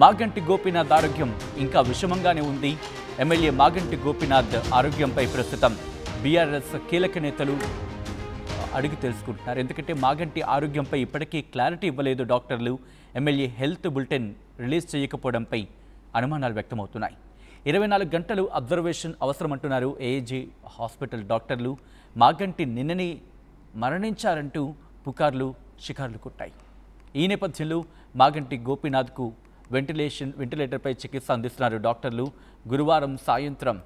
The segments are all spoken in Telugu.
మాగంటి గోపీనాథ్ ఆరోగ్యం ఇంకా విషమంగానే ఉంది. ఎమ్మెల్యే మాగంటి గోపీనాథ్ ఆరోగ్యంపై ప్రస్తుతం బీఆర్ఎస్ కీలక నేతలు అడిగి తెలుసుకుంటున్నారు. ఎందుకంటే మాగంటి ఆరోగ్యంపై ఇప్పటికీ క్లారిటీ ఇవ్వలేదు డాక్టర్లు. ఎమ్మెల్యే హెల్త్ బులెటిన్ రిలీజ్ చేయకపోవడంపై అనుమానాలు వ్యక్తమవుతున్నాయి. 24 గంటలు అబ్జర్వేషన్ అవసరమంటున్నారు ఏఏజీ హాస్పిటల్ డాక్టర్లు. మాగంటి నిన్ననే మరణించారంటూ పుకార్లు షికార్లు కొట్టాయి. ఈ నేపథ్యంలో మాగంటి గోపీనాథ్కు వెంటిలేటర్పై చికిత్స అందిస్తున్నారు డాక్టర్లు. గురువారం సాయంత్రం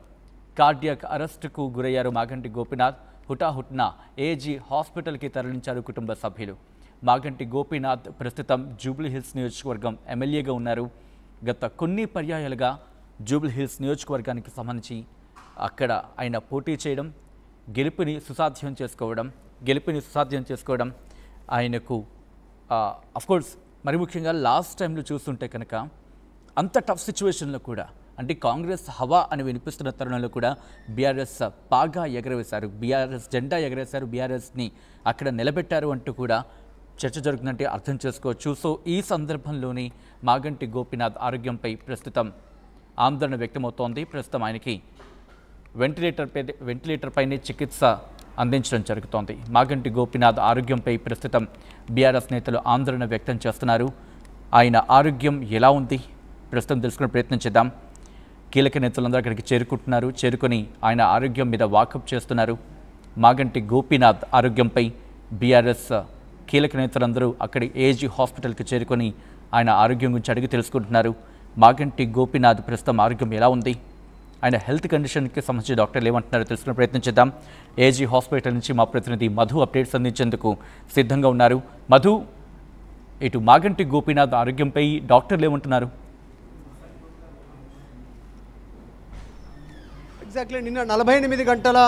కార్డియాక్ అరెస్టుకు గురయ్యారు మాగంటి గోపీనాథ్. హుటాహుట్న ఏజీ హాస్పిటల్కి తరలించారు కుటుంబ సభ్యులు. మాగంటి గోపీనాథ్ ప్రస్తుతం జూబ్లీహిల్స్ నియోజకవర్గం ఎమ్మెల్యేగా ఉన్నారు. గత కొన్ని పర్యాయాలుగా జూబ్లీహిల్స్ నియోజకవర్గానికి సంబంధించి అక్కడ ఆయన పోటీ చేయడం, గెలుపుని సుసాధ్యం చేసుకోవడం ఆయనకు అఫ్కోర్స్ మరి ముఖ్యంగా లాస్ట్ టైంలో చూస్తుంటే కనుక అంత టఫ్ సిచ్యువేషన్లో కూడా అంటే కాంగ్రెస్ హవా అని వినిపిస్తున్న తరుణంలో కూడా బీఆర్ఎస్ పాగా ఎగరవేశారు, బీఆర్ఎస్ జెండా ఎగరేశారు, బీఆర్ఎస్ని అక్కడ నిలబెట్టారు అంటూ కూడా చర్చ జరుగుతుందంటే అర్థం చేసుకోవచ్చు. సో ఈ సందర్భంలోనే మాగంటి గోపీనాథ్ ఆరోగ్యంపై ప్రస్తుతం ఆందోళన వ్యక్తమవుతోంది. ప్రస్తుతం ఆయనకి వెంటిలేటర్ పైనే చికిత్స అందించడం జరుగుతోంది. మాగంటి గోపీనాథ్ ఆరోగ్యంపై ప్రస్తుతం బీఆర్ఎస్ నేతలు ఆందోళన వ్యక్తం చేస్తున్నారు. ఆయన ఆరోగ్యం ఎలా ఉంది ప్రస్తుతం తెలుసుకునే ప్రయత్నం చేద్దాం. కీలక నేతలందరూ అక్కడికి చేరుకొని ఆయన ఆరోగ్యం మీద వాకప్ చేస్తున్నారు. మాగంటి గోపీనాథ్ ఆరోగ్యంపై బీఆర్ఎస్ కీలక నేతలందరూ అక్కడి ఏజీ హాస్పిటల్కి చేరుకొని ఆయన ఆరోగ్యం గురించి అడిగి తెలుసుకుంటున్నారు. మాగంటి గోపీనాథ్ ప్రస్తుతం ఆరోగ్యం ఎలా ఉంది, ఆయన హెల్త్ కండిషన్కి సంబంధించి డాక్టర్లు ఏమంటున్నారో తెలుసుకునే ప్రయత్నం చేద్దాం. ఏజీ హాస్పిటల్ నుంచి మా ప్రతినిధి మధు అప్డేట్స్ అందించేందుకు సిద్ధంగా ఉన్నారు. మధు, ఇటు మాగంటి గోపీనాథ్ ఆరోగ్యంపై డాక్టర్లు ఏమంటున్నారు? ఎగ్జాక్ట్లీ నిన్న 48 గంటల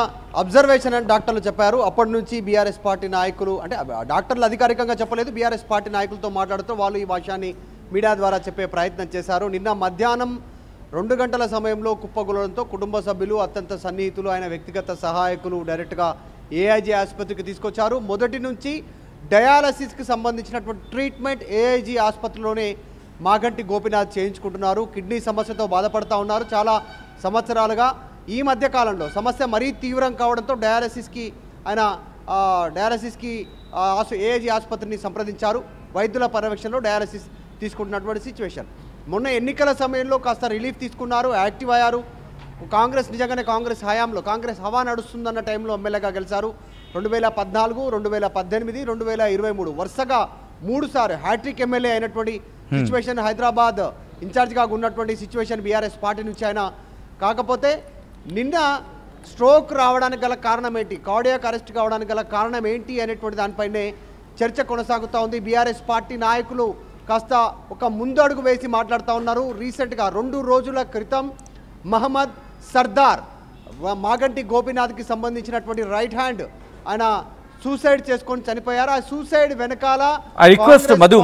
అబ్జర్వేషన్ అని డాక్టర్లు చెప్పారు. అప్పటి నుంచి బీఆర్ఎస్ పార్టీ నాయకులు అంటే డాక్టర్లు అధికారికంగా చెప్పలేదు, బీఆర్ఎస్ పార్టీ నాయకులతో మాట్లాడుతూ వాళ్ళు ఈ విషయాన్ని మీడియా ద్వారా చెప్పే ప్రయత్నం చేశారు. నిన్న మధ్యాహ్నం 2 గంటల సమయంలో కుప్పగూలడంతో కుటుంబ సభ్యులు, అత్యంత సన్నిహితులు, ఆయన వ్యక్తిగత సహాయకులు డైరెక్ట్గా ఏఐజీ ఆసుపత్రికి తీసుకొచ్చారు. మొదటి నుంచి డయాలసిస్కి సంబంధించినటువంటి ట్రీట్మెంట్ ఏఐజీ ఆసుపత్రిలోనే మాగంటి గోపీనాథ్ చేయించుకుంటున్నారు. కిడ్నీ సమస్యతో బాధపడుతూ ఉన్నారు చాలా సంవత్సరాలుగా. ఈ మధ్య కాలంలో సమస్య మరీ తీవ్రం కావడంతో డయాలసిస్కి ఏఐజీ ఆసుపత్రిని సంప్రదించారు. వైద్యుల పర్యవేక్షణలో డయాలసిస్ తీసుకుంటున్నటువంటి సిచ్యువేషన్. మొన్న ఎన్నికల సమయంలో కాస్త రిలీఫ్ తీసుకున్నారు, యాక్టివ్ అయ్యారు. నిజంగానే కాంగ్రెస్ హయాంలో కాంగ్రెస్ హవా నడుస్తుందన్న టైంలో ఎమ్మెల్యేగా గెలిచారు. 2014, 2018, 2023 వరుసగా 3 సార్లు హ్యాట్రిక్ ఎమ్మెల్యే అయినటువంటి సిచ్యువేషన్, హైదరాబాద్ ఇన్ఛార్జ్గా ఉన్నటువంటి సిచ్యువేషన్ బీఆర్ఎస్ పార్టీ నుంచి ఆయన. కాకపోతే నిన్న స్ట్రోక్ రావడానికి గల కారణం ఏంటి, కార్డియాక్ అరెస్ట్ కావడానికి గల కారణం ఏంటి అనేటువంటి దానిపైనే చర్చ కొనసాగుతూ ఉంది. బీఆర్ఎస్ పార్టీ నాయకులు కాస్త ఒక ముందడుగు వేసి మాట్లాడుతూ ఉన్నారు. రీసెంట్గా 2 రోజుల క్రితం మహమ్మద్ సర్దార్ మాగంటి గోపీనాథ్కి సంబంధించినటువంటి రైట్ హ్యాండ్ ఆయన సూసైడ్ చేసుకొని చనిపోయారు. ఆ సూసైడ్ వెనకాల రిక్వెస్ట్ మధు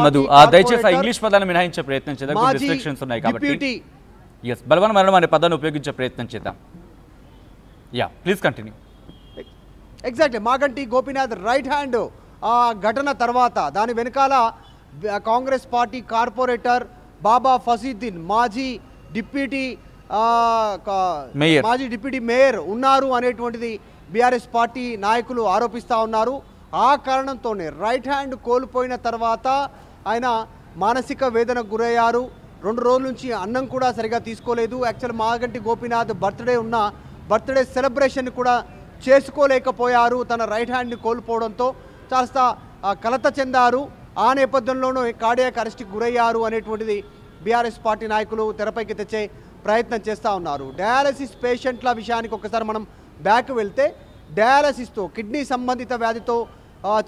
దయచేసి ఇంగ్లీష్ పదాన్ని మినహాయించే ప్రయత్నం చేద్దాం, రిస్ట్రిక్షన్స్ ఉన్నాయి కాబట్టి. బలవన మరణం అనే పదాన్ని ఉపయోగించే ప్రయత్నం చేద్దాం. Please continue. Exactly Maganti Gopinath right hand ఆ ఘటన తర్వాత దాని వెనకాల కాంగ్రెస్ పార్టీ కార్పొరేటర్ బాబా ఫసీద్దీన్, మాజీ డిప్యూటీ మేయర్ ఉన్నారు అనేటువంటిది బీఆర్ఎస్ పార్టీ నాయకులు ఆరోపిస్తూ ఉన్నారు. ఆ కారణంతోనే రైట్ హ్యాండ్ కోల్పోయిన తర్వాత ఆయన మానసిక వేదనకు గురయ్యారు. 2 రోజుల నుంచి అన్నం కూడా సరిగా తీసుకోలేదు. Actual Maganti Gopinath birthday celebration కూడా చేసుకోలేకపోయారు. తన రైట్ హ్యాండ్ని కోల్పోవడంతో కాస్త కలత చెందారు. ఆ నేపథ్యంలోనూ కార్డియాక్ అరెస్ట్కి గురయ్యారు అనేటువంటిది బీఆర్ఎస్ పార్టీ నాయకులు తెరపైకి తెచ్చే ప్రయత్నం చేస్తూ ఉన్నారు. డయాలసిస్ పేషెంట్ల విషయానికి ఒకసారి మనం బ్యాక్ వెళ్తే, డయాలసిస్తో కిడ్నీ సంబంధిత వ్యాధితో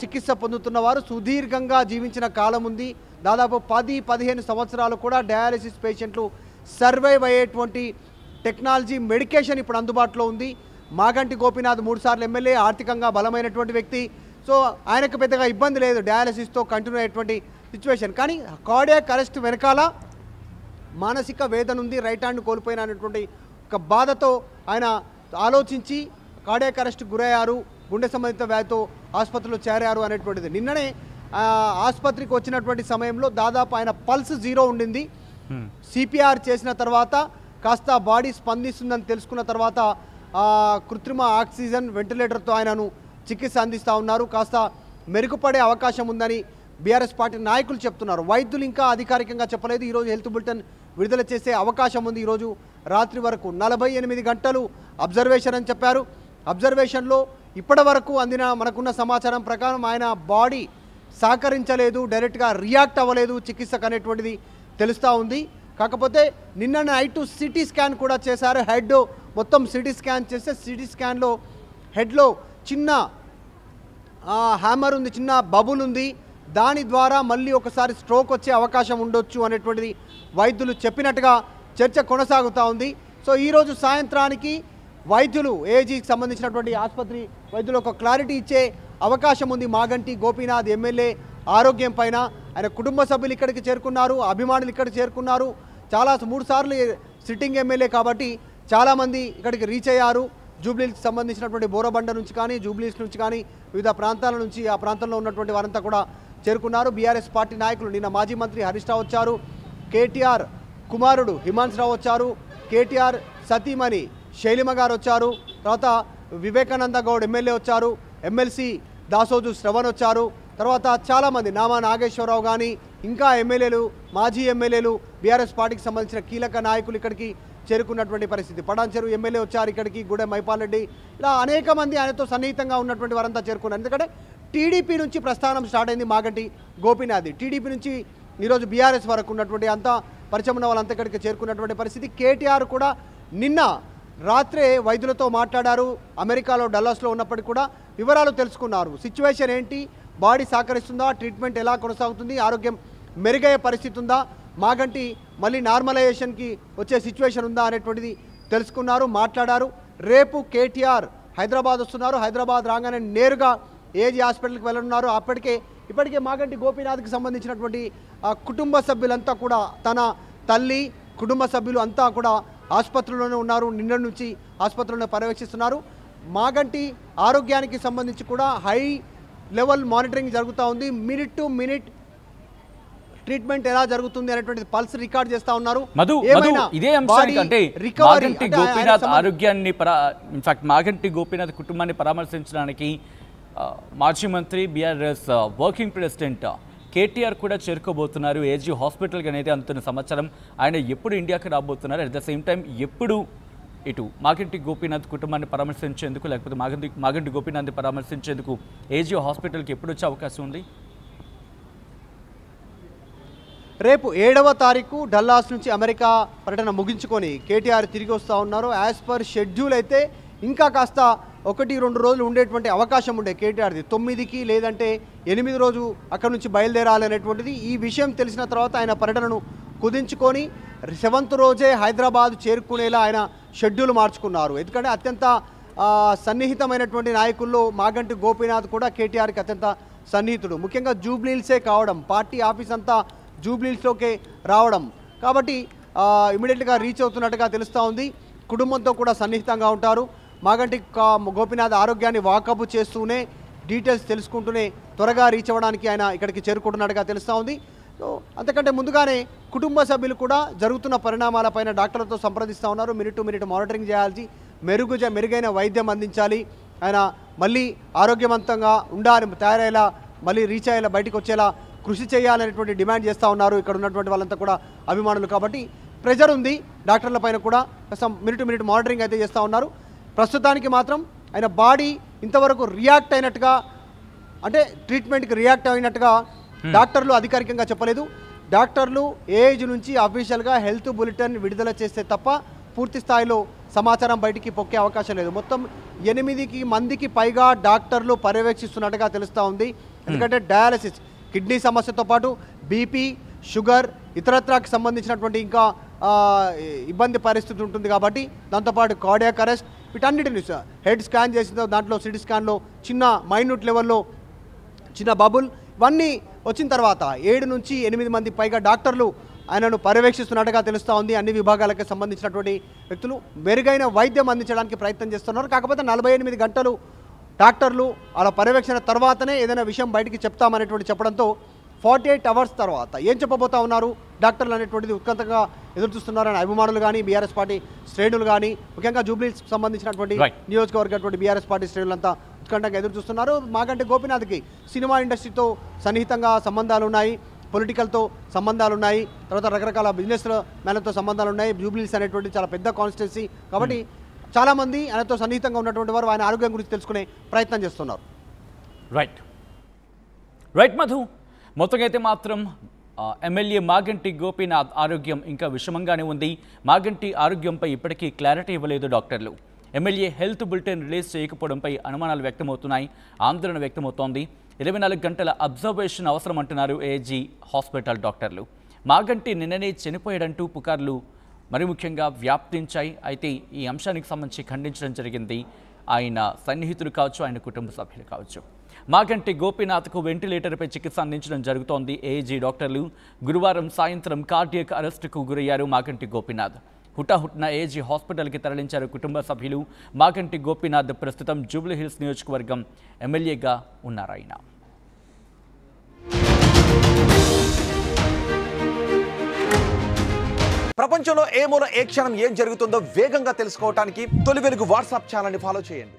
చికిత్స పొందుతున్న వారు సుదీర్ఘంగా జీవించిన కాలం ఉంది. దాదాపు 10-15 సంవత్సరాలు కూడా డయాలసిస్ పేషెంట్లు సర్వైవ్ అయ్యేటువంటి టెక్నాలజీ, మెడికేషన్ ఇప్పుడు అందుబాటులో ఉంది. మాగంటి గోపీనాథ్ 3 సార్లు ఎమ్మెల్యే, ఆర్థికంగా బలమైనటువంటి వ్యక్తి. సో ఆయనకు పెద్దగా ఇబ్బంది లేదు డయాలసిస్తో కంటిన్యూ అయ్యేటువంటి సిచ్యువేషన్. కానీ కార్డియాక్ అరెస్ట్ వెనకాల మానసిక వేదన ఉంది, రైట్ హ్యాండ్ కోల్పోయిన అనేటువంటి ఒక బాధతో ఆయన ఆలోచించి కార్డియాక్ అరెస్ట్ గురయ్యారు, గుండె సంబంధిత వ్యాధితో ఆసుపత్రిలో చేరారు అనేటువంటిది. నిన్ననే ఆసుపత్రికి వచ్చినటువంటి సమయంలో దాదాపు ఆయన పల్స్ 0 ఉండింది. సిపిఆర్ చేసిన తర్వాత కాస్త బాడీ స్పందిస్తుందని తెలుసుకున్న తర్వాత కృత్రిమ ఆక్సిజన్ వెంటిలేటర్తో ఆయనను చికిత్స అందిస్తూ ఉన్నారు. కాస్త మెరుగుపడే అవకాశం ఉందని బీఆర్ఎస్ పార్టీ నాయకులు చెప్తున్నారు. వైద్యులు ఇంకా అధికారికంగా చెప్పలేదు. ఈరోజు హెల్త్ బులెటిన్ విడుదల చేసే అవకాశం ఉంది. ఈరోజు రాత్రి వరకు 48 గంటలు అబ్జర్వేషన్ అని చెప్పారు. అబ్జర్వేషన్లో ఇప్పటి వరకు అందిన మనకున్న సమాచారం ప్రకారం ఆయన బాడీ సహకరించలేదు, డైరెక్ట్గా రియాక్ట్ అవ్వలేదు చికిత్సకు అనేటువంటిది తెలుస్తూ ఉంది. కాకపోతే నిన్న నైట్ సిటీ స్కాన్ కూడా చేశారు. హెడ్ మొత్తం సిటీ స్కాన్ చేస్తే సిటీ స్కాన్లో హెడ్లో చిన్న హ్యామర్ ఉంది, చిన్న బబుల్ ఉంది. దాని ద్వారా మళ్ళీ ఒకసారి స్ట్రోక్ వచ్చే అవకాశం ఉండొచ్చు అనేటువంటిది వైద్యులు చెప్పినట్టుగా చర్చ కొనసాగుతూ ఉంది. సో ఈరోజు సాయంత్రానికి వైద్యులు ఏజీకి సంబంధించినటువంటి ఆసుపత్రి వైద్యులు ఒక క్లారిటీ ఇచ్చే అవకాశం ఉంది. మాగంటి గోపీనాథ్ ఎమ్మెల్యే ఆరోగ్యం పైన. ఆయన కుటుంబ సభ్యులు ఇక్కడికి చేరుకున్నారు, అభిమానులు ఇక్కడికి చేరుకున్నారు. 3 సార్లు సిట్టింగ్ ఎమ్మెల్యే కాబట్టి చాలామంది ఇక్కడికి రీచ్ అయ్యారు. జూబ్లీస్కి సంబంధించినటువంటి బోరబండ నుంచి కానీ జూబ్లీస్ నుంచి కానీ వివిధ ప్రాంతాల నుంచి ఆ ప్రాంతంలో ఉన్నటువంటి వారంతా కూడా చేరుకున్నారు. బీఆర్ఎస్ పార్టీ నాయకులు నిన్న మాజీ మంత్రి హరీష్ రావు వచ్చారు, కేటీఆర్ కుమారుడు హిమాన్స్ రావు వచ్చారు, కేటీఆర్ సతీమణి శైలిమ గారు వచ్చారు, తర్వాత వివేకానంద గౌడ్ ఎమ్మెల్యే వచ్చారు, ఎమ్మెల్సీ దాసోజు శ్రవణ్ వచ్చారు, తర్వాత చాలామంది నామా నాగేశ్వరరావు కానీ ఇంకా ఎమ్మెల్యేలు మాజీ ఎమ్మెల్యేలు బీఆర్ఎస్ పార్టీకి సంబంధించిన కీలక నాయకులు ఇక్కడికి చేరుకున్నటువంటి పరిస్థితి. పటాన్చెరు ఎమ్మెల్యే వచ్చారు ఇక్కడికి, గూడెం మైపాల్ రెడ్డి, ఇలా అనేక మంది ఆయనతో సన్నిహితంగా ఉన్నటువంటి వారంతా చేరుకున్నారు. ఎందుకంటే టీడీపీ నుంచి ప్రస్థానం స్టార్ట్ అయింది మాగంటి గోపీనాథ్. టీడీపీ నుంచి ఈరోజు బీఆర్ఎస్ వరకు ఉన్నటువంటి అంతా పరిచయం ఉన్న వాళ్ళంతా ఇక్కడికి చేరుకున్నటువంటి పరిస్థితి. కేటీఆర్ కూడా నిన్న రాత్రే వైద్యులతో మాట్లాడారు. అమెరికాలో డల్లాస్లో ఉన్నప్పటికీ కూడా వివరాలు తెలుసుకున్నారు. సిచ్యువేషన్ ఏంటి, బాడీ సహకరిస్తుందా, ట్రీట్మెంట్ ఎలా కొనసాగుతుంది, ఆరోగ్యం మెరుగయ్యే పరిస్థితి ఉందా, మాగంటి మళ్ళీ నార్మలైజేషన్కి వచ్చే సిచ్యువేషన్ ఉందా అనేటువంటిది తెలుసుకున్నారు, మాట్లాడారు. రేపు కేటీఆర్ హైదరాబాద్ వస్తున్నారు. హైదరాబాద్ రాగానే నేరుగా ఏజీ హాస్పిటల్కి వెళ్ళనున్నారు. ఇప్పటికే మాగంటి గోపీనాథ్కి సంబంధించినటువంటి కుటుంబ సభ్యులంతా కూడా తన తల్లి కుటుంబ సభ్యులు అంతా కూడా ఆసుపత్రిలోనే ఉన్నారు. నిన్న నుంచి ఆసుపత్రిలోనే పర్యవేక్షిస్తున్నారు. మాగంటి ఆరోగ్యానికి సంబంధించి కూడా హై లెవెల్ మానిటరింగ్ జరుగుతూ ఉంది. మినిట్ టు మినిట్ ట్రీట్మెంట్ ఎలా జరుగుతుంది అనేటువంటి పల్స్ రికార్డ్ చేస్తా ఉన్నారు. ఇదే అంశానికి అంటే మాగంటి గోపీనాథ్ ఆరోగ్యాన్ని ఇన్ఫాక్ట్ మాగంటి గోపీనాథ్ కుటుంబాన్ని పరామర్శించడానికి మాజీ మంత్రి బీఆర్ఎస్ వర్కింగ్ ప్రెసిడెంట్ కేటీఆర్ కూడా చేరుకోబోతున్నారు ఏజీ హాస్పిటల్కి అనేది అందుతున్న సమాచారం. ఆయన ఎప్పుడు ఇండియాకి రాబోతున్నారు, అట్ ద సేమ్ టైం ఎప్పుడు ఇటు మాగంటి గోపీనాథ్ కుటుంబాన్ని పరామర్శించేందుకు లేకపోతే మాగంటి గోపీనాథ్ని పరామర్శించేందుకు ఏజీ హాస్పిటల్కి ఎప్పుడు వచ్చే అవకాశం ఉంది? రేపు 7వ తారీఖు డల్లాస్ నుంచి అమెరికా పర్యటన ముగించుకొని కేటీఆర్ తిరిగి వస్తూ ఉన్నారు. యాజ్ పర్ షెడ్యూల్ అయితే ఇంకా కాస్త 1-2 రోజులు ఉండేటువంటి అవకాశం ఉండే కేటీఆర్ది. 9కి లేదంటే 8 రోజు అక్కడ నుంచి బయలుదేరాలనేటువంటిది. ఈ విషయం తెలిసిన తర్వాత ఆయన పర్యటనను కుదించుకొని 7th రోజే హైదరాబాద్ చేరుకునేలా ఆయన షెడ్యూల్ మార్చుకున్నారు. ఎందుకంటే అత్యంత సన్నిహితమైనటువంటి నాయకుల్లో మాగంటి గోపీనాథ్ కూడా కేటీఆర్కి అత్యంత సన్నిహితుడు. ముఖ్యంగా జూబ్లీహిల్సే కావడం, పార్టీ ఆఫీస్ అంతా జూబ్లీహిల్స్లోకే రావడం కాబట్టి ఇమీడియట్గా రీచ్ అవుతున్నట్టుగా తెలుస్తూ ఉంది. కుటుంబంతో కూడా సన్నిహితంగా ఉంటారు. మాగంటి గోపీనాథ్ ఆరోగ్యాన్ని వాకప్ చేస్తూనే డీటెయిల్స్ తెలుసుకుంటూనే త్వరగా రీచ్ అవ్వడానికి ఆయన ఇక్కడికి చేరుకుంటున్నట్టుగా తెలుస్తూ ఉంది. సో అంతకంటే ముందుగానే కుటుంబ సభ్యులు కూడా జరుగుతున్న పరిణామాలపైన డాక్టర్లతో సంప్రదిస్తూ ఉన్నారు. మినిట్ టు మినిట్ మానిటరింగ్ చేయాల్సి, మెరుగైన వైద్యం అందించాలి, ఆయన మళ్ళీ ఆరోగ్యవంతంగా ఉండాలి, తయారయ్యేలా మళ్ళీ రీచ్ అయ్యేలా బయటకు వచ్చేలా కృషి చేయాలనేటువంటి డిమాండ్ చేస్తూ ఉన్నారు ఇక్కడ ఉన్నటువంటి వాళ్ళంతా కూడా అభిమానులు. కాబట్టి ప్రెజర్ ఉంది డాక్టర్ల పైన కూడా. మినిట్ టు మినిట్ మానిటరింగ్ అయితే చేస్తూ ఉన్నారు. ప్రస్తుతానికి మాత్రం ఆయన బాడీ ఇంతవరకు రియాక్ట్ అయినట్టుగా, అంటే ట్రీట్మెంట్కి రియాక్ట్ అయినట్టుగా డాక్టర్లు అధికారికంగా చెప్పలేదు. డాక్టర్లు ఏజ్ నుంచి అఫీషియల్గా హెల్త్ బులెటిన్ విడుదల చేస్తే తప్ప పూర్తి స్థాయిలో సమాచారం బయటికి పొక్కే అవకాశం లేదు. మొత్తం 8 మందికి పైగా డాక్టర్లు పర్యవేక్షిస్తున్నట్టుగా తెలుస్తూ ఉంది. ఎందుకంటే డయాలసిస్, కిడ్నీ సమస్యతో పాటు బీపీ, షుగర్, ఇతరత్రాకి సంబంధించినటువంటి ఇంకా ఇబ్బంది పరిస్థితి ఉంటుంది కాబట్టి దాంతోపాటు కార్డియాక్ అరెస్ట్, వీటన్నిటిని హెడ్ స్కాన్ చేసిన దాంట్లో సిటీ స్కాన్లో చిన్న మైన్యూట్ లెవెల్లో చిన్న బబుల్, ఇవన్నీ వచ్చిన తర్వాత 7 నుంచి 8 మంది పైగా డాక్టర్లు ఆయనను పర్యవేక్షిస్తున్నట్టుగా తెలుస్తూ ఉంది. అన్ని విభాగాలకు సంబంధించినటువంటి వ్యక్తులు మెరుగైన వైద్యం అందించడానికి ప్రయత్నం చేస్తున్నారు. కాకపోతే 48 గంటలు డాక్టర్లు అలా పర్యవేక్షణ తర్వాతనే ఏదైనా విషయం బయటికి చెప్తామనేటువంటి చెప్పడంతో 48 అవర్స్ తర్వాత ఏం చెప్పబోతా ఉన్నారు డాక్టర్లు అనేటువంటిది ఉత్కంఠంగా ఎదురు చూస్తున్నారని అభిమానులు కానీ బీఆర్ఎస్ పార్టీ శ్రేణులు కానీ ముఖ్యంగా జూబ్లీస్ సంబంధించినటువంటి నియోజకవర్గం బీఆర్ఎస్ పార్టీ శ్రేణులంతా ఉత్కంఠంగా ఎదురు చూస్తున్నారు. మాగంటి గోపీనాథ్కి సినిమా ఇండస్ట్రీతో సన్నిహితంగా సంబంధాలు ఉన్నాయి, పొలిటికల్తో సంబంధాలు ఉన్నాయి, తర్వాత రకరకాల బిజినెస్ మ్యాన్లతో సంబంధాలు ఉన్నాయి. జూబ్లీస్ అనేటువంటి చాలా పెద్ద కాన్స్టిట్యున్సీ కాబట్టి చాలామంది ఆయనతో సన్నిహితంగా ఉన్నటువంటి వారు ఆయన ఆరోగ్యం గురించి తెలుసుకునే ప్రయత్నం చేస్తున్నారు. రైట్ మధు, మొత్తంగా అయితే మాత్రం ఎమ్మెల్యే మాగంటి గోపీనాథ్ ఆరోగ్యం ఇంకా విషమంగానే ఉంది. మాగంటి ఆరోగ్యంపై ఇప్పటికీ క్లారిటీ ఇవ్వలేదు డాక్టర్లు. ఎమ్మెల్యే హెల్త్ బులెటిన్ రిలీజ్ చేయకపోవడంపై అనుమానాలు వ్యక్తమవుతున్నాయి, ఆందోళన వ్యక్తమవుతోంది. 24 గంటల అబ్జర్వేషన్ అవసరం అంటున్నారు ఏజీ హాస్పిటల్ డాక్టర్లు. మాగంటి నిన్ననే చనిపోయాడంటూ పుకార్లు మరి ముఖ్యంగా వ్యాప్తించాయి. అయితే ఈ అంశానికి సంబంధించి ఖండించడం జరిగింది ఆయన సన్నిహితులు కావచ్చు, ఆయన కుటుంబ సభ్యులు కావచ్చు. మాగంటి గోపీనాథ్కు వెంటిలేటర్పై చికిత్స అందించడం జరుగుతోంది. ఏజీ డాక్టర్లు గురువారం సాయంత్రం కార్డియక్ అరెస్టుకు గురయ్యారు మాగంటి గోపీనాథ్. హుటాహుట్న ఏజీ హాస్పిటల్కి తరలించారు కుటుంబ సభ్యులు. మాగంటి గోపీనాథ్ ప్రస్తుతం జూబ్లీహిల్స్ నియోజకవర్గం ఎమ్మెల్యేగా ఉన్నారాయన. ప్రపంచంలో ఏ మూల ఏ క్షణం ఏం జరుగుతుందో వేగంగా తెలుసుకోవడానికి తొలి వెలుగు వాట్సాప్ ఛానల్ని ఫాలో చేయండి.